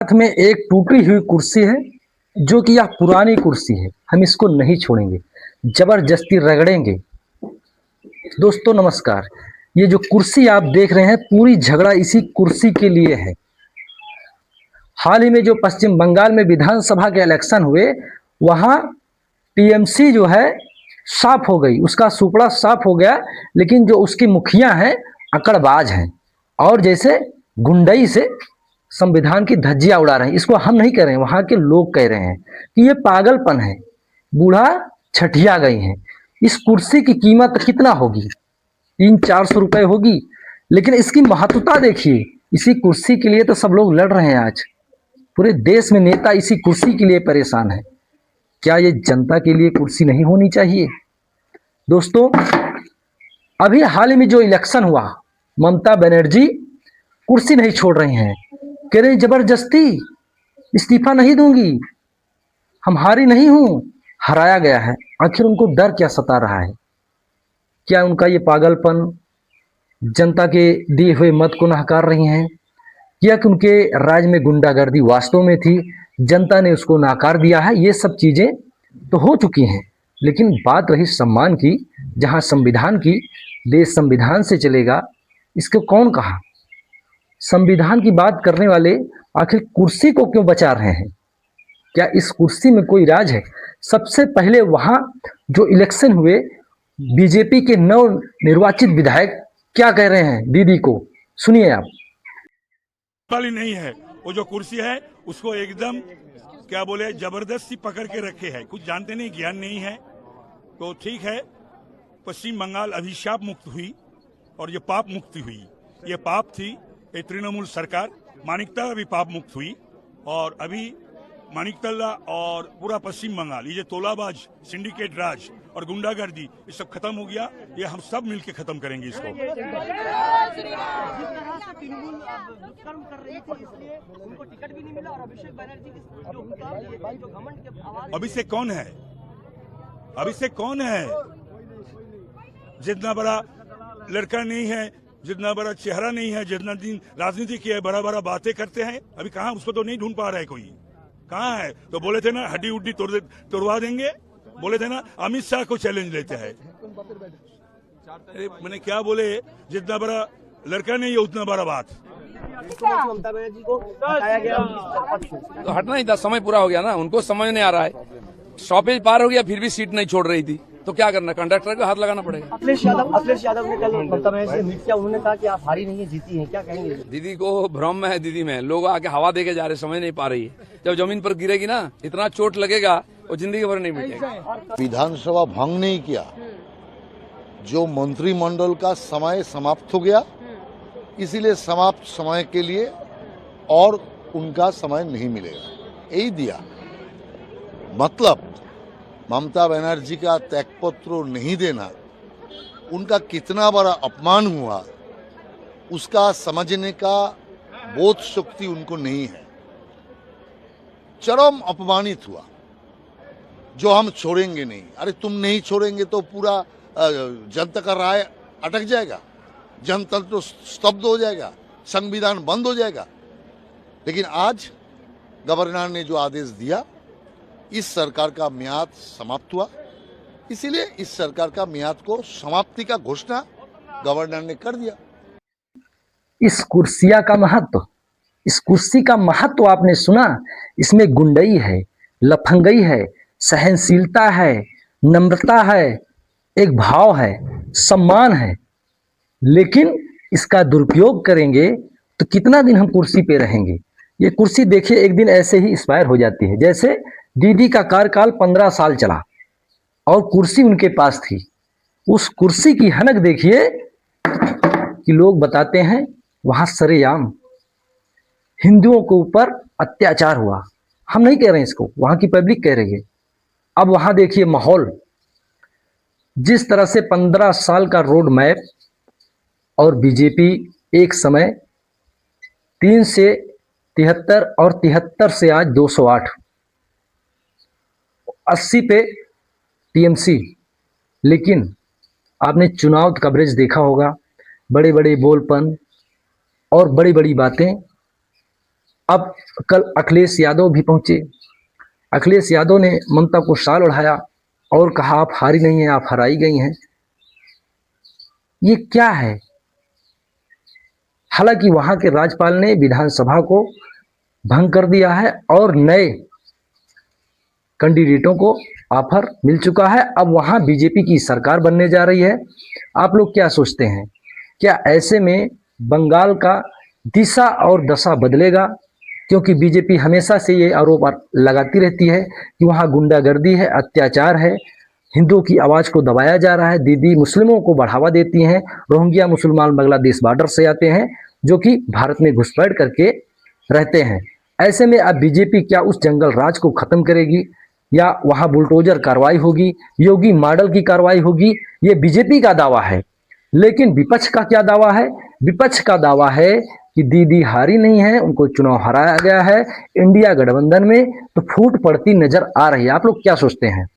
साथ में एक टूटी हुई कुर्सी है, जो कि यह पुरानी कुर्सी है। हम इसको नहीं छोड़ेंगे, जबरदस्ती रगड़ेंगे। दोस्तों नमस्कार। ये जो कुर्सी आप देख रहे हैं, पूरी झगड़ा इसी कुर्सी के लिए है। हाल ही में जो पश्चिम बंगाल में विधानसभा के इलेक्शन हुए, वहां टीएमसी जो है साफ हो गई, उसका सुपड़ा साफ हो गया। लेकिन जो उसकी मुखिया हैं अकड़बाज हैं, और जैसे गुंडई से संविधान की धज्जियां उड़ा रहे हैं। इसको हम नहीं कह रहे हैं, वहां के लोग कह रहे हैं कि ये पागलपन है। बूढ़ा छठिया गई हैं। इस कुर्सी की कीमत कितना होगी? 300-400 रुपए होगी। लेकिन इसकी महत्वता देखिए। इसी कुर्सी के लिए तो सब लोग लड़ रहे हैं। आज पूरे देश में नेता इसी कुर्सी के लिए परेशान है। क्या ये जनता के लिए कुर्सी नहीं होनी चाहिए? दोस्तों, अभी हाल ही में जो इलेक्शन हुआ, ममता बनर्जी कुर्सी नहीं छोड़ रही हैं। कह रही जबरदस्ती इस्तीफा नहीं दूंगी, हम हारी नहीं हूं, हराया गया है। आखिर उनको डर क्या सता रहा है? क्या उनका ये पागलपन जनता के दिए हुए मत को नकार रही हैं, या कि उनके राज्य में गुंडागर्दी वास्तव में थी, जनता ने उसको नकार दिया है? ये सब चीजें तो हो चुकी हैं। लेकिन बात रही सम्मान की, जहां संविधान की, देश संविधान से चलेगा। इसको कौन कहा? संविधान की बात करने वाले आखिर कुर्सी को क्यों बचा रहे हैं? क्या इस कुर्सी में कोई राज है? सबसे पहले वहां जो इलेक्शन हुए, बीजेपी के नव निर्वाचित विधायक क्या कह रहे हैं दीदी को, सुनिए आप। वाली नहीं है, वो जो कुर्सी है उसको एकदम क्या बोले जबरदस्ती पकड़ के रखे है। कुछ जानते नहीं, ज्ञान नहीं है। तो ठीक है, पश्चिम बंगाल अभिशाप मुक्त हुई और ये पाप मुक्ति हुई। ये पाप थी ये तृणमूल सरकार। मानिकतला भी पाप मुक्त हुई, और अभी मानिकतला और पूरा पश्चिम बंगाल, ये जो तोलाबाज सिंडिकेट राज और गुंडागर्दी, ये सब खत्म हो गया। ये हम सब मिलके खत्म करेंगे इसको। अभिषेक कौन है? अभिषेक कौन है? जितना बड़ा लड़का नहीं है, जितना बड़ा चेहरा नहीं है, जितना दिन राजनीति की है, बड़ा बड़ा बातें करते हैं। अभी कहाँ उसको तो नहीं ढूंढ पा रहा है कोई। कहाँ है? तो बोले थे ना हड्डी उड्डी तोड़वा देंगे, बोले थे ना। अमित शाह को चैलेंज लेते हैं। मैंने क्या बोले, जितना बड़ा लड़का नहीं है उतना बड़ा बात। ममता बनर्जी को हटाया गया, तो हटना ही था, समय पूरा हो गया ना। उनको समझ नहीं आ रहा है, स्टॉपेज पार हो गया फिर भी सीट नहीं छोड़ रही थी, तो क्या करना, कंडक्टर को हाथ लगाना पड़ेगा। अखिलेश यादव ने कल ममता बनर्जी से मीट किया, उन्होंने कहा कि आप हारी नहीं है जीती हैं, क्या कहेंगे? दीदी को भ्रम में है, दीदी में लोग आके हवा देके जा रहे, समझ नहीं पा रही है। जब जमीन पर गिरेगी ना, इतना चोट लगेगा वो जिंदगी भर नहीं मिटेगा। विधानसभा भंग नहीं किया, जो मंत्रिमंडल का समय समाप्त हो गया, इसीलिए समाप्त समय के लिए और उनका समय नहीं मिलेगा, यही दिया। मतलब ममता बनर्जी का त्यागपत्र नहीं देना उनका कितना बड़ा अपमान हुआ, उसका समझने का बोध शक्ति उनको नहीं है। चरम अपमानित हुआ। जो हम छोड़ेंगे नहीं, अरे तुम नहीं छोड़ेंगे तो पूरा जनता का राय अटक जाएगा, जनतंत्र स्तब्ध हो जाएगा, संविधान बंद हो जाएगा। लेकिन आज गवर्नर ने जो आदेश दिया, इस सरकार का मियाद समाप्त हुआ, इसीलिए इस सरकार का मियाद को समाप्ति का घोषणा गवर्नर ने कर दिया। इस कुर्सिया का महत्व, इस कुर्सी का महत्व आपने सुना। इसमें गुंडई है, लफंगई है, सहनशीलता है, नम्रता है, एक भाव है, सम्मान है। लेकिन इसका दुरुपयोग करेंगे तो कितना दिन हम कुर्सी पे रहेंगे? ये कुर्सी देखिए, एक दिन ऐसे ही एक्सपायर हो जाती है। जैसे दीदी का कार्यकाल 15 साल चला और कुर्सी उनके पास थी। उस कुर्सी की हनक देखिए कि लोग बताते हैं वहां सरेआम हिंदुओं के ऊपर अत्याचार हुआ। हम नहीं कह रहे हैं इसको, वहां की पब्लिक कह रही है। अब वहां देखिए माहौल, जिस तरह से 15 साल का रोड मैप, और बीजेपी एक समय 3 से 73 और 73 से आज 208, 80 पे टीएमसी। लेकिन आपने चुनाव कवरेज देखा होगा, बड़े बड़े बोलपन और बड़ी बड़ी बातें। अब कल अखिलेश यादव भी पहुंचे। अखिलेश यादव ने ममता को शाल ओढ़ाया और कहा आप हारी नहीं हैं, आप हराई गई हैं। ये क्या है? हालांकि वहां के राज्यपाल ने विधानसभा को भंग कर दिया है और नए कैंडिडेटों को ऑफर मिल चुका है। अब वहां बीजेपी की सरकार बनने जा रही है। आप लोग क्या सोचते हैं? क्या ऐसे में बंगाल का दिशा और दशा बदलेगा? क्योंकि बीजेपी हमेशा से ये आरोप लगाती रहती है कि वहाँ गुंडागर्दी है, अत्याचार है, हिंदुओं की आवाज़ को दबाया जा रहा है, दीदी मुस्लिमों को बढ़ावा देती हैं, रोहिंग्या मुसलमान बांग्लादेश बॉर्डर से आते हैं जो कि भारत में घुसपैठ करके रहते हैं। ऐसे में अब बीजेपी क्या उस जंगल राज को खत्म करेगी या वहाँ बुलडोजर कार्रवाई होगी, योगी मॉडल की कार्रवाई होगी? ये बीजेपी का दावा है। लेकिन विपक्ष का क्या दावा है? विपक्ष का दावा है कि दीदी हारी नहीं है, उनको चुनाव हराया गया है। इंडिया गठबंधन में तो फूट पड़ती नजर आ रही है। आप लोग क्या सोचते हैं?